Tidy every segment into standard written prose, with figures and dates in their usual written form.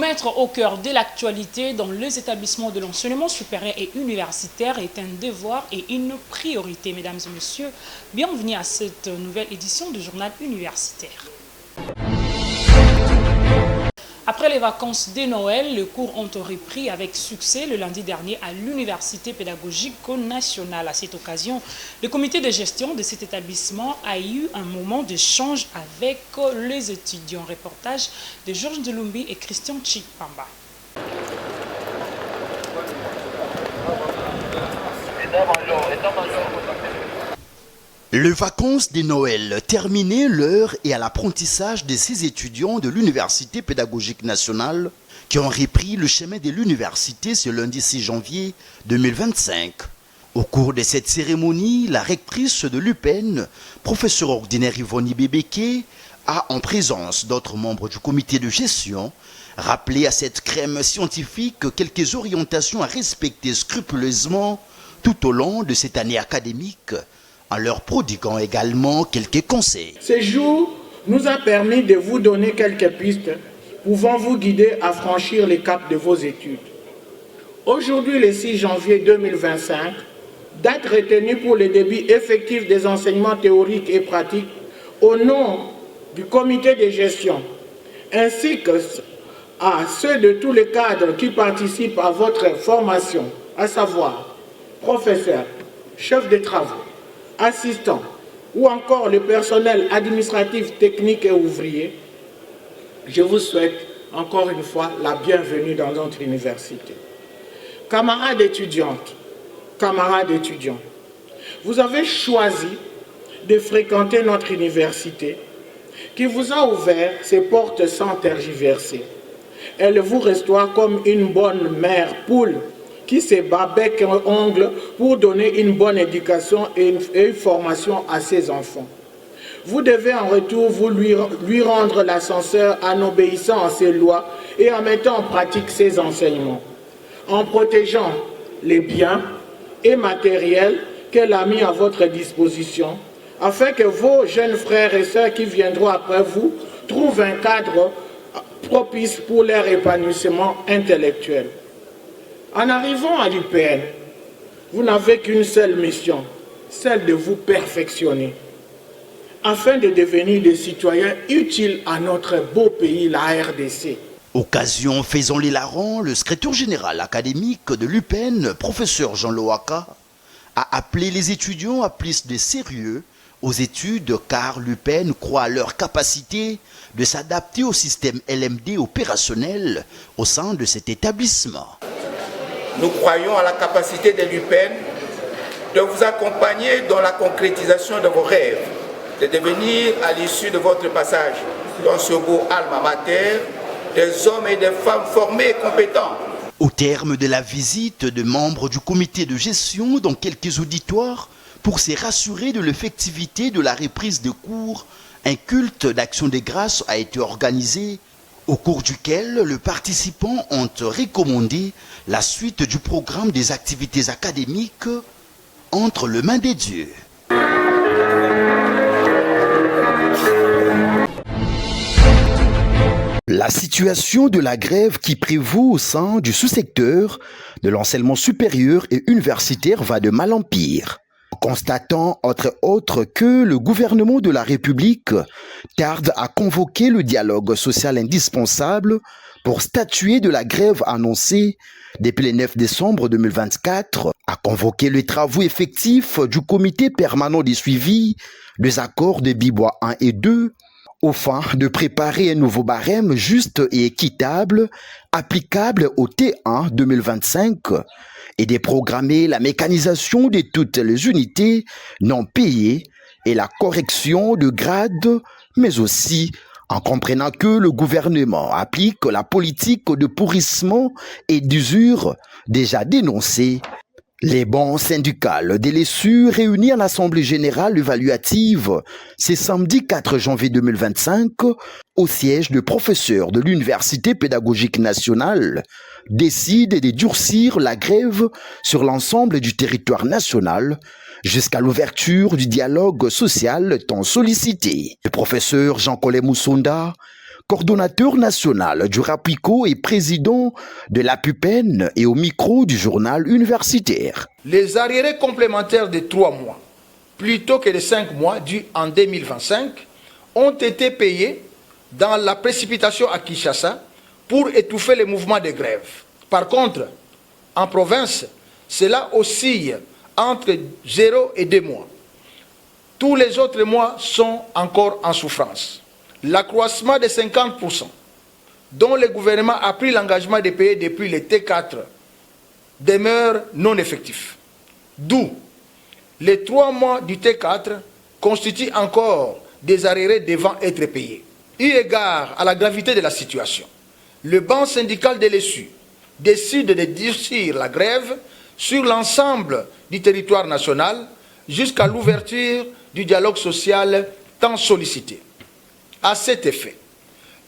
mettre au cœur de l'actualité dans les établissements de l'enseignement supérieur et universitaire est un devoir et une priorité. Mesdames et messieurs, bienvenue à cette nouvelle édition du journal universitaire. Après les vacances de Noël, les cours ont repris avec succès le lundi dernier à l'Université pédagogique nationale. À cette occasion, le comité de gestion de cet établissement a eu un moment d'échange avec les étudiants. Reportage de Georges Delumbi et Christian Chikpamba. Les vacances de Noël terminées, l'heure est à l'apprentissage de ces étudiants de l'Université pédagogique nationale qui ont repris le chemin de l'université ce lundi 6 janvier 2025. Au cours de cette cérémonie, la rectrice de l'UPEN, professeure ordinaire Yvonne Bébéké, a, en présence d'autres membres du comité de gestion, rappelé à cette crème scientifique quelques orientations à respecter scrupuleusement tout au long de cette année académique, en leur prodiguant également quelques conseils. Ce jour nous a permis de vous donner quelques pistes pouvant vous guider à franchir les caps de vos études. Aujourd'hui, le 6 janvier 2025, date retenue pour le début effectif des enseignements théoriques et pratiques au nom du comité de gestion, ainsi que à ceux de tous les cadres qui participent à votre formation, à savoir professeurs, chefs de travaux, assistants ou encore le personnel administratif, technique et ouvrier, je vous souhaite encore une fois la bienvenue dans notre université. Camarades étudiantes, camarades étudiants, vous avez choisi de fréquenter notre université qui vous a ouvert ses portes sans tergiverser. Elle vous reçoit comme une bonne mère poule qui se bat bec et ongle pour donner une bonne éducation et une formation à ses enfants. Vous devez en retour lui rendre l'ascenseur en obéissant à ses lois et en mettant en pratique ses enseignements, en protégeant les biens et matériels qu'elle a mis à votre disposition, afin que vos jeunes frères et sœurs qui viendront après vous trouvent un cadre propice pour leur épanouissement intellectuel. En arrivant à l'UPN, vous n'avez qu'une seule mission, celle de vous perfectionner, afin de devenir des citoyens utiles à notre beau pays, la RDC. Occasion faisant les larrons, le secrétaire général académique de l'UPN, professeur Jean Loaka, a appelé les étudiants à plus de sérieux aux études car l'UPN croit à leur capacité de s'adapter au système LMD opérationnel au sein de cet établissement. Nous croyons à la capacité de l'UPN de vous accompagner dans la concrétisation de vos rêves, de devenir à l'issue de votre passage dans ce beau alma mater des hommes et des femmes formés et compétents. Au terme de la visite de membres du comité de gestion dans quelques auditoires, pour se rassurer de l'effectivité de la reprise de cours, un culte d'action de grâce a été organisé au cours duquel les participants ont recommandé la suite du programme des activités académiques entre les mains des dieux. La situation de la grève qui prévaut au sein du sous-secteur de l'enseignement supérieur et universitaire va de mal en pire. Constatant entre autres que le gouvernement de la République tarde à convoquer le dialogue social indispensable pour statuer de la grève annoncée depuis le 9 décembre 2024, à convoquer les travaux effectifs du comité permanent de suivi des accords de Bibois 1 et 2, au fin de préparer un nouveau barème juste et équitable applicable au T1 2025 et de programmer la mécanisation de toutes les unités non payées et la correction de grades, mais aussi en comprenant que le gouvernement applique la politique de pourrissement et d'usure déjà dénoncée. Les bancs syndicales de l'ESU réunis à l'Assemblée générale évaluative ce samedi 4 janvier 2025 au siège de professeurs de l'Université pédagogique nationale décident de durcir la grève sur l'ensemble du territoire national jusqu'à l'ouverture du dialogue social tant sollicité. Le professeur Jean-Collet Moussonda, coordonnateur national du RAPICO et président de la PUPEN et au micro du journal universitaire. Les arriérés complémentaires de 3 mois, plutôt que les 5 mois dus en 2025, ont été payés dans la précipitation à Kinshasa pour étouffer les mouvements de grève. Par contre, en province, cela oscille entre 0 et 2 mois. Tous les autres mois sont encore en souffrance. L'accroissement de 50%, dont le gouvernement a pris l'engagement de payer depuis le T4, demeure non effectif. D'où les 3 mois du T4 constituent encore des arriérés devant être payés. Eu égard à la gravité de la situation, le banc syndical de l'ESU décide de durcir la grève sur l'ensemble du territoire national jusqu'à l'ouverture du dialogue social tant sollicité. À cet effet,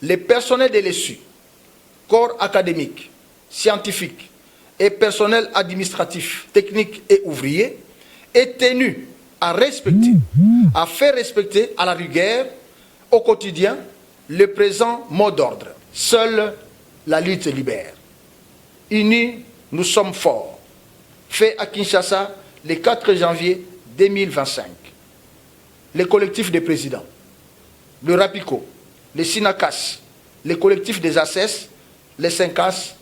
les personnels de l'ESU, corps académiques, scientifiques et personnel administratif, technique et ouvrier, est tenu à respecter, à faire respecter à la rigueur, au quotidien, le présent mot d'ordre. Seule la lutte libère. Unis, nous sommes forts. Fait à Kinshasa le 4 janvier 2025. Les collectifs des présidents, le RAPICO, les SYNACAS, les collectifs des ACES, les SYNCAS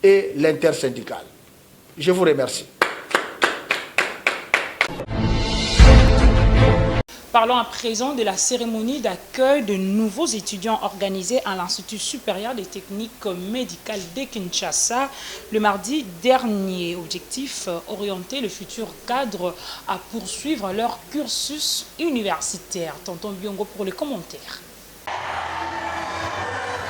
et l'intersyndicale. Je vous remercie. Parlons à présent de la cérémonie d'accueil de nouveaux étudiants organisée à l'Institut supérieur des techniques médicales de Kinshasa le mardi dernier. Objectif, orienter le futur cadre à poursuivre leur cursus universitaire. Tonton Biongo pour les commentaires.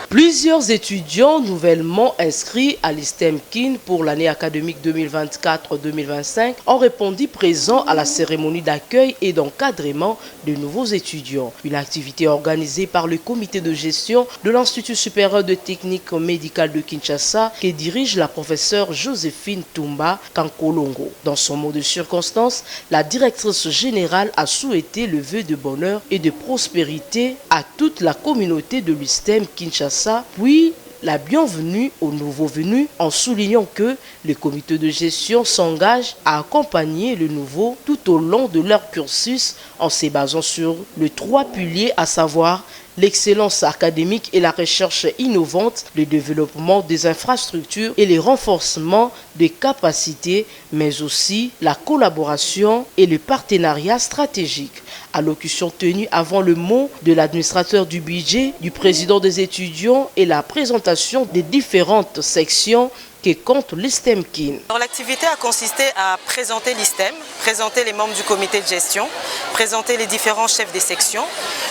Plusieurs étudiants nouvellement inscrits à l'ISTEM-KIN pour l'année académique 2024-2025 ont répondu présents à la cérémonie d'accueil et d'encadrement de nouveaux étudiants. Une activité organisée par le comité de gestion de l'Institut supérieur de technique médicale de Kinshasa que dirige la professeure Joséphine Toumba Kankolongo. Dans son mot de circonstance, la directrice générale a souhaité le vœu de bonheur et de prospérité à toute la communauté de l'ISTEM Kinshasa, puis la bienvenue aux nouveaux venus en soulignant que le comité de gestion s'engage à accompagner le nouveau tout au long de leur cursus en se basant sur les 3 piliers, à savoir l'excellence académique et la recherche innovante, le développement des infrastructures et le renforcement des capacités, mais aussi la collaboration et le partenariat stratégique. Allocution tenue avant le mot de l'administrateur du budget, du président des étudiants et la présentation des différentes sections que compte l'ISTEM-KIN. L'activité a consisté à présenter l'ISTEM, présenter les membres du comité de gestion, présenter les différents chefs des sections,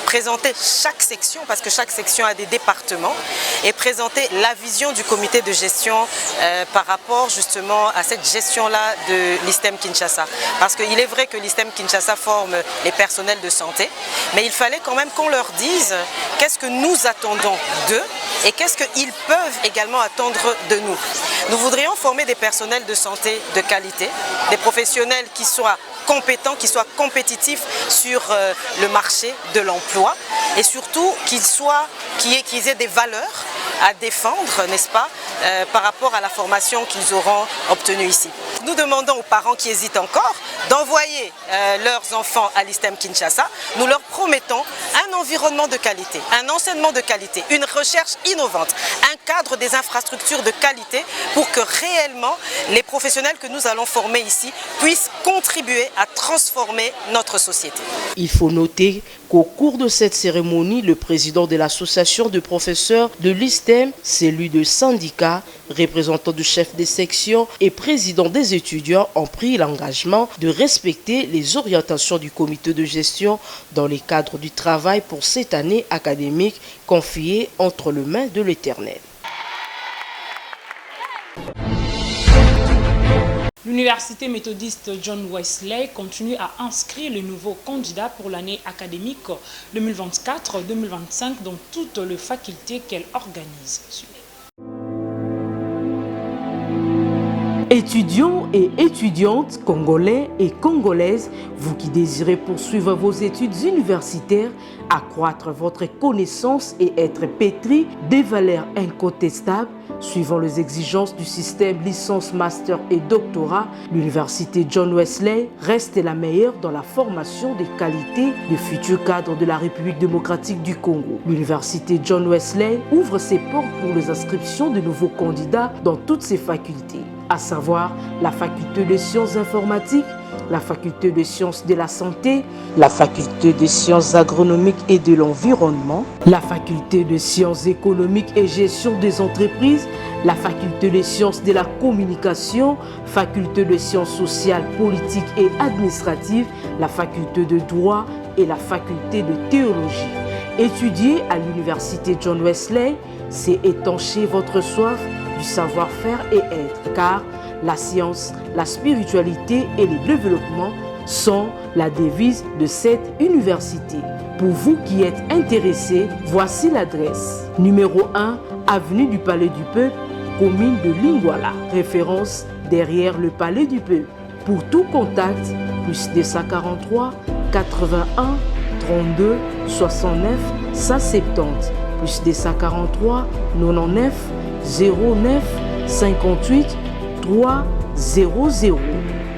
présenter chaque section, parce que chaque section a des départements, et présenter la vision du comité de gestion par rapport justement à cette gestion-là de l'ISTEM Kinshasa. Parce qu'il est vrai que l'ISTEM Kinshasa forme les personnels de santé, mais il fallait quand même qu'on leur dise qu'est-ce que nous attendons d'eux et qu'est-ce qu'ils peuvent également attendre de nous. Nous voudrions former des personnels de santé de qualité, des professionnels qui soient compétents, qui soient compétitifs sur le marché de l'emploi et surtout qu'ils aient des valeurs à défendre, n'est-ce pas, par rapport à la formation qu'ils auront obtenue ici. Nous demandons aux parents qui hésitent encore d'envoyer leurs enfants à l'ISTEM Kinshasa. Nous leur promettons un environnement de qualité, un enseignement de qualité, une recherche innovante, un cadre des infrastructures de qualité pour que réellement les professionnels que nous allons former ici puissent contribuer à transformer notre société. Il faut noter qu'au cours de cette cérémonie, le président de l'association de professeurs de l'ISTEM, celui de syndicats, représentant du chef des sections et président des étudiants ont pris l'engagement de respecter les orientations du comité de gestion dans le cadre du travail pour cette année académique confiée entre les mains de l'Éternel. L'université méthodiste John Wesley continue à inscrire les nouveaux candidats pour l'année académique 2024-2025 dans toutes les facultés qu'elle organise. Étudiants et étudiantes, congolais et congolaises, vous qui désirez poursuivre vos études universitaires, accroître votre connaissance et être pétri des valeurs incontestables, suivant les exigences du système licence, master et doctorat, l'université John Wesley reste la meilleure dans la formation des qualités de futurs cadres de la République démocratique du Congo. L'université John Wesley ouvre ses portes pour les inscriptions de nouveaux candidats dans toutes ses facultés, à savoir la faculté de sciences informatiques, la faculté de sciences de la santé, la faculté de sciences agronomiques et de l'environnement, la faculté de sciences économiques et gestion des entreprises, la faculté de sciences de la communication, faculté de sciences sociales, politiques et administratives, la faculté de droit et la faculté de théologie. Étudier à l'université John Wesley, c'est étancher votre soif du savoir-faire et être, car la science, la spiritualité et le développement sont la devise de cette université. Pour vous qui êtes intéressés, voici l'adresse. Numéro 1, avenue du Palais du Peuple, commune de Lingwala, référence derrière le Palais du Peuple. Pour tout contact, plus 243 81 32 69 170, plus 243 99 09 58 300,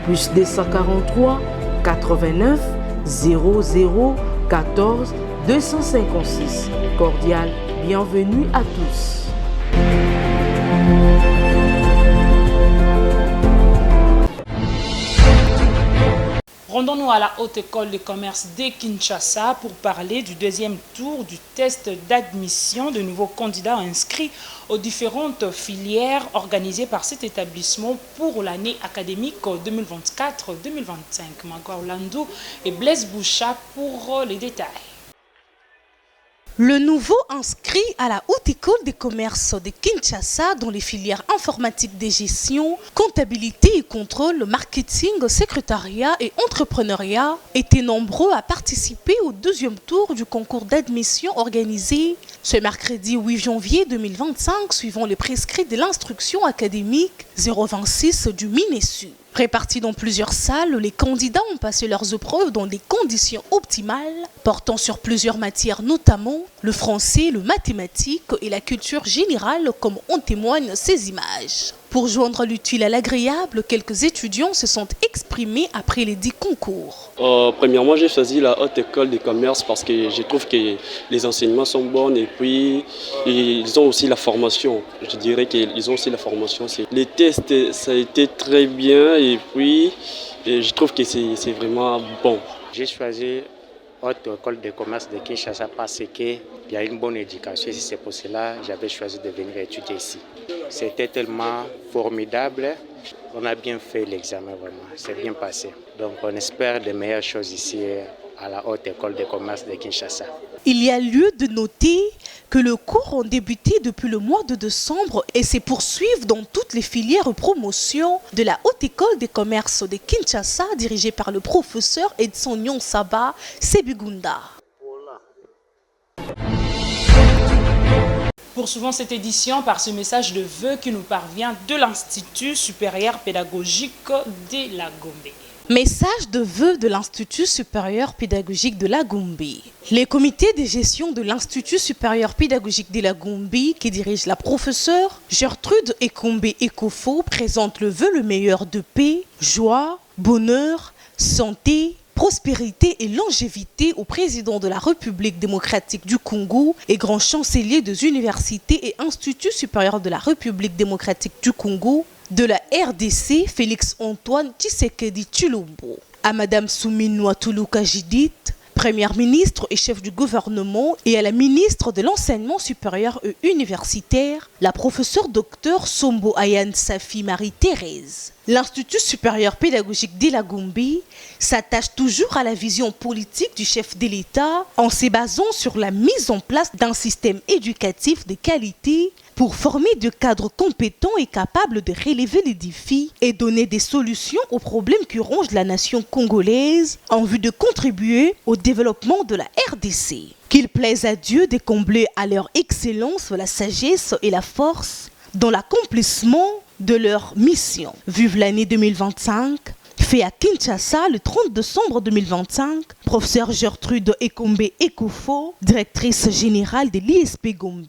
plus 243 89 00 14 256. Cordial bienvenue à tous. Rendons-nous à la Haute École de Commerce de Kinshasa pour parler du deuxième tour du test d'admission de nouveaux candidats inscrits aux différentes filières organisées par cet établissement pour l'année académique 2024-2025. Margot Orlando et Blaise Boucha pour les détails. Le nouveau inscrit à la Haute École de Commerce de Kinshasa dans les filières informatiques de gestion, comptabilité et contrôle, marketing, secrétariat et entrepreneuriat étaient nombreux à participer au deuxième tour du concours d'admission organisé ce mercredi 8 janvier 2025 suivant les prescrits de l'instruction académique 026 du MINESU. Répartis dans plusieurs salles, les candidats ont passé leurs épreuves dans des conditions optimales, portant sur plusieurs matières, notamment le français, le mathématique et la culture générale, comme en témoignent ces images. Pour joindre l'utile à l'agréable, quelques étudiants se sont exprimés après les 10 concours. Premièrement, j'ai choisi la Haute École de Commerce parce que je trouve que les enseignements sont bons et puis ils ont aussi la formation. Je dirais qu'ils ont aussi la formation. Les tests, ça a été très bien et puis je trouve que c'est vraiment bon. J'ai choisi Haute École de Commerce de Kinshasa parce qu'il y a une bonne éducation et c'est pour cela que j'avais choisi de venir étudier ici. C'était tellement formidable, on a bien fait l'examen vraiment, c'est bien passé. Donc on espère de meilleures choses ici à la Haute École de Commerce de Kinshasa. Il y a lieu de noter que le cours ont débuté depuis le mois de décembre et se poursuivent dans toutes les filières promotion de la Haute École de Commerce de Kinshasa dirigée par le professeur Edson Nyonsaba Sebigunda. Poursuivons cette édition par ce message de vœux qui nous parvient de l'Institut supérieur pédagogique de la Gombe. Message de vœux de l'Institut supérieur pédagogique de la Gombe. Les comités de gestion de l'Institut supérieur pédagogique de la Gombe, qui dirige la professeure Gertrude Ekombe Ekofo, présentent le vœu le meilleur de paix, joie, bonheur, santé, prospérité et longévité au président de la République démocratique du Congo et grand chancelier des universités et instituts supérieurs de la République démocratique du Congo, de la RDC, Félix-Antoine Tshisekedi Tshilombo. À Madame Soumine Ouattoulouka Jidit, Première ministre et chef du gouvernement, et à la ministre de l'Enseignement supérieur et universitaire, la professeure docteur Sombo Ayane Safi Marie-Thérèse. L'Institut supérieur pédagogique de la Gombe s'attache toujours à la vision politique du chef de l'État en se basant sur la mise en place d'un système éducatif de qualité pour former des cadres compétents et capables de relever les défis et donner des solutions aux problèmes qui rongent la nation congolaise en vue de contribuer au développement de la RDC. Qu'il plaise à Dieu de combler à leur excellence la sagesse et la force dans l'accomplissement de leur mission. Vive l'année 2025. Fait à Kinshasa le 30 décembre 2025, professeur Gertrude Ekombe Ekofo, directrice générale de l'ISP Gombe.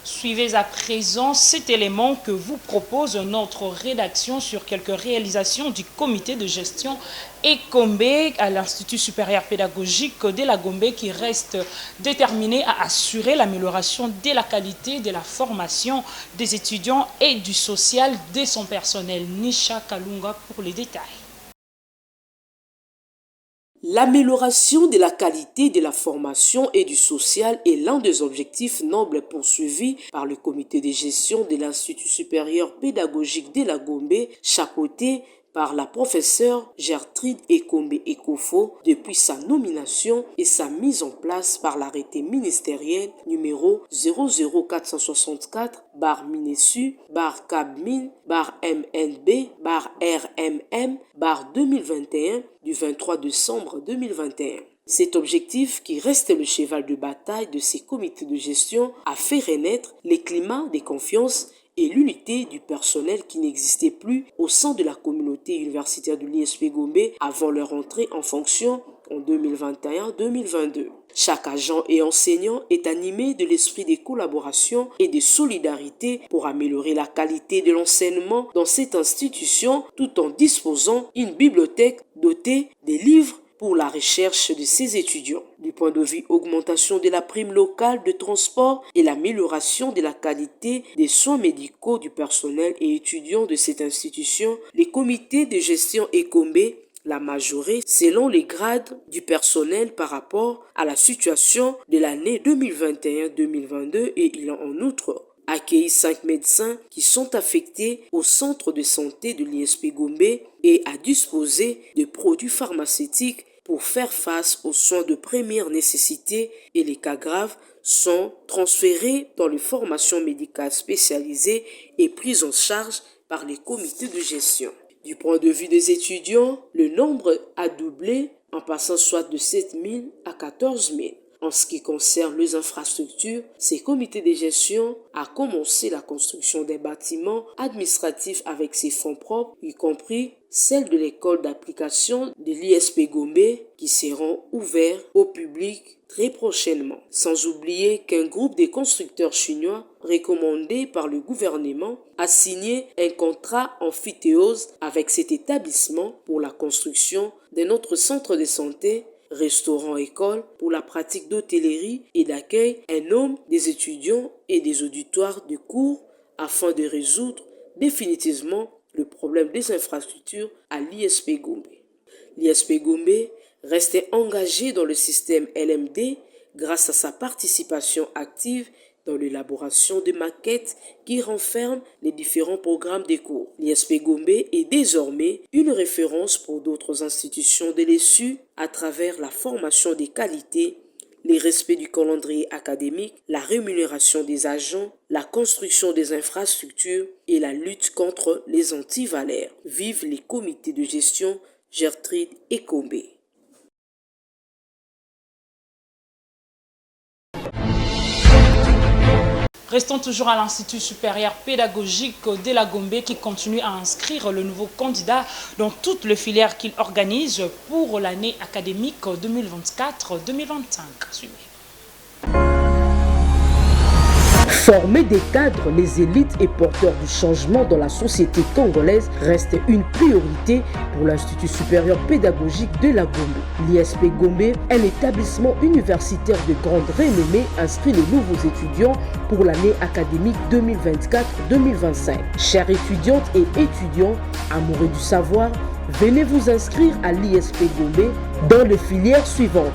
Suivez à présent cet élément que vous propose notre rédaction sur quelques réalisations du comité de gestion Ekombe à l'Institut supérieur pédagogique de la Gombe qui reste déterminé à assurer l'amélioration de la qualité de la formation des étudiants et du social de son personnel. Nisha Kalunga pour les détails. L'amélioration de la qualité de la formation et du social est l'un des objectifs nobles poursuivis par le comité de gestion de l'Institut supérieur pédagogique de la Gombe, chapeauté par la professeure Gertrude Ekombe Ekofo depuis sa nomination et sa mise en place par l'arrêté ministériel numéro 00464-MNB-MNB-RMM-2021 du 23 décembre 2021. Cet objectif, qui reste le cheval de bataille de ces comités de gestion, a fait renaître les climats de confiance et l'unité du personnel qui n'existait plus au sein de la communauté universitaire de l'ISP Gombe avant leur entrée en fonction en 2021-2022. Chaque agent et enseignant est animé de l'esprit de collaboration et de solidarité pour améliorer la qualité de l'enseignement dans cette institution tout en disposant d'une bibliothèque dotée des livres pour la recherche de ses étudiants. Du point de vue augmentation de la prime locale de transport et l'amélioration de la qualité des soins médicaux du personnel et étudiants de cette institution, les comités de gestion Ekombe l'a majoré selon les grades du personnel par rapport à la situation de l'année 2021-2022 et il a en outre accueilli 5 médecins qui sont affectés au centre de santé de l'ISP Gombe et a disposé de produits pharmaceutiques pour faire face aux soins de première nécessité et les cas graves sont transférés dans les formations médicales spécialisées et prises en charge par les comités de gestion. Du point de vue des étudiants, le nombre a doublé en passant soit de 7 000 à 14 000. En ce qui concerne les infrastructures, ces comités de gestion a commencé la construction des bâtiments administratifs avec ses fonds propres, y compris celle de l'école d'application de l'ISP Gombe qui seront ouverts au public très prochainement. Sans oublier qu'un groupe de constructeurs chinois recommandé par le gouvernement a signé un contrat amphithéose avec cet établissement pour la construction de notre centre de santé, restaurant-école pour la pratique d'hôtellerie et d'accueil, un nombre des étudiants et des auditoires de cours afin de résoudre définitivement le problème des infrastructures à l'ISP Gombe. L'ISP Gombe restait engagé dans le système LMD grâce à sa participation active dans l'élaboration de maquettes qui renferment les différents programmes des cours. L'ISP Gombe est désormais une référence pour d'autres institutions de l'ESU à travers la formation des qualités, les respects du calendrier académique, la rémunération des agents, la construction des infrastructures et la lutte contre les antivalaires. Vive les comités de gestion Gertrude Ekombe. Restons toujours à l'Institut supérieur pédagogique de la Gombe qui continue à inscrire le nouveau candidat dans toutes les filières qu'il organise pour l'année académique 2024-2025. Suivez. Former des cadres, les élites et porteurs du changement dans la société congolaise reste une priorité pour l'Institut supérieur pédagogique de la Gombe. L'ISP Gombe, un établissement universitaire de grande renommée, inscrit les nouveaux étudiants pour l'année académique 2024-2025. Chères étudiantes et étudiants, amoureux du savoir, venez vous inscrire à l'ISP Gombe dans les filières suivantes: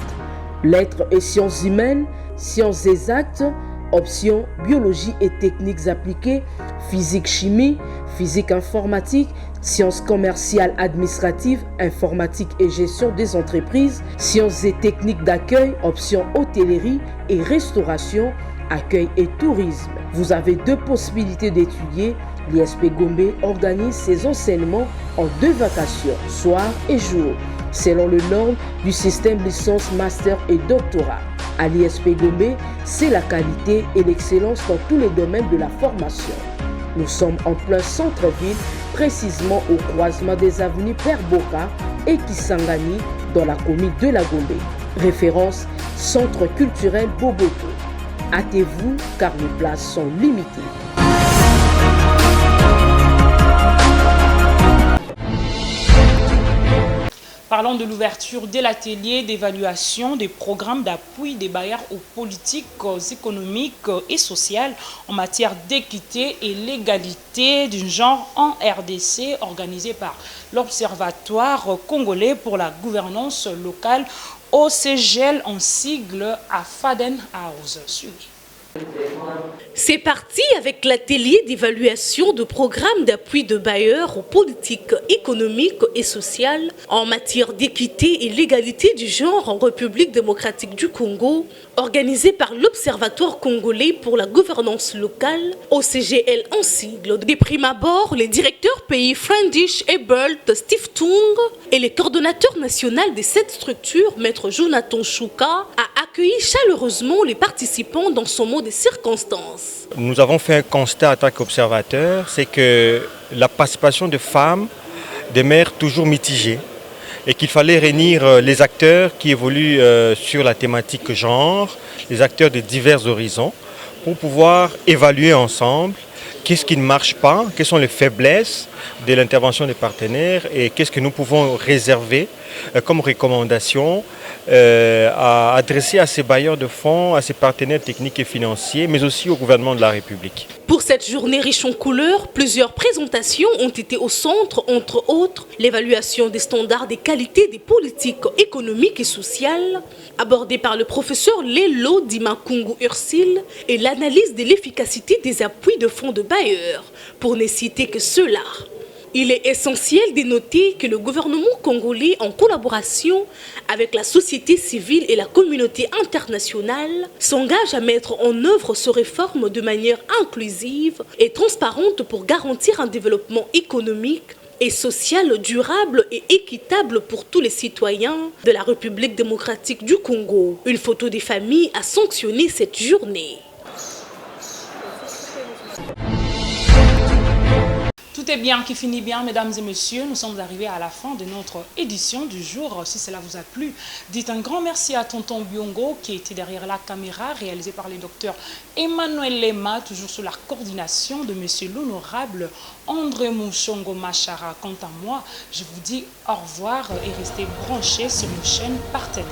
lettres et sciences humaines, sciences exactes, options biologie et techniques appliquées, physique-chimie, physique informatique, sciences commerciales administratives, informatique et gestion des entreprises, sciences et techniques d'accueil, options hôtellerie et restauration, accueil et tourisme. Vous avez 2 possibilités d'étudier. L'ISP Gombe organise ses enseignements en 2 vacations, soir et jour, selon les normes du système licence, master et doctorat. À l'ISP Gombe, c'est la qualité et l'excellence dans tous les domaines de la formation. Nous sommes en plein centre-ville, précisément au croisement des avenues Père Boka et Kisangani dans la commune de la Gombe. Référence, Centre culturel Boboto. Hâtez-vous car les places sont limitées. Parlons de l'ouverture de l'atelier d'évaluation des programmes d'appui des bailleurs aux politiques économiques et sociales en matière d'équité et l'égalité du genre en RDC, organisé par l'Observatoire congolais pour la gouvernance locale, OCGL en sigle à Fadenhouse. C'est parti avec l'atelier d'évaluation de programmes d'appui de bailleurs aux politiques économiques et sociales en matière d'équité et l'égalité du genre en République démocratique du Congo, organisé par l'Observatoire congolais pour la gouvernance locale, OCGL en sigle. Des primes abord, les directeurs pays Friendlich Ebelt Stiftung et le coordonnateur national de cette structure, Maître Jonathan Chouka, a accueilli chaleureusement les participants dans son mot de circonstances. Nous avons fait un constat en tant qu'observateur, c'est que la participation de femmes demeure toujours mitigée et qu'il fallait réunir les acteurs qui évoluent sur la thématique genre, les acteurs de divers horizons, pour pouvoir évaluer ensemble qu'est-ce qui ne marche pas, quelles sont les faiblesses de l'intervention des partenaires et qu'est-ce que nous pouvons réserver comme recommandation à adresser à ces bailleurs de fonds, à ces partenaires techniques et financiers, mais aussi au gouvernement de la République. Pour cette journée riche en couleurs, plusieurs présentations ont été au centre, entre autres l'évaluation des standards des qualités des politiques économiques et sociales, abordée par le professeur Lelo Dimakungu Ursile, et l'analyse de l'efficacité des appuis de fonds de bailleurs, pour ne citer que ceux-là. Il est essentiel de noter que le gouvernement congolais, en collaboration avec la société civile et la communauté internationale, s'engage à mettre en œuvre ces réformes de manière inclusive et transparente pour garantir un développement économique et social durable et équitable pour tous les citoyens de la République démocratique du Congo. Une photo des familles a sanctionné cette journée. Tout est bien qui finit bien, mesdames et messieurs. Nous sommes arrivés à la fin de notre édition du jour. Si cela vous a plu, dites un grand merci à Tonton Biongo qui était derrière la caméra, réalisée par le docteur Emmanuel Lema, toujours sous la coordination de monsieur l'honorable André Mouchongo Machara. Quant à moi, je vous dis au revoir et restez branchés sur nos chaînes partenaires.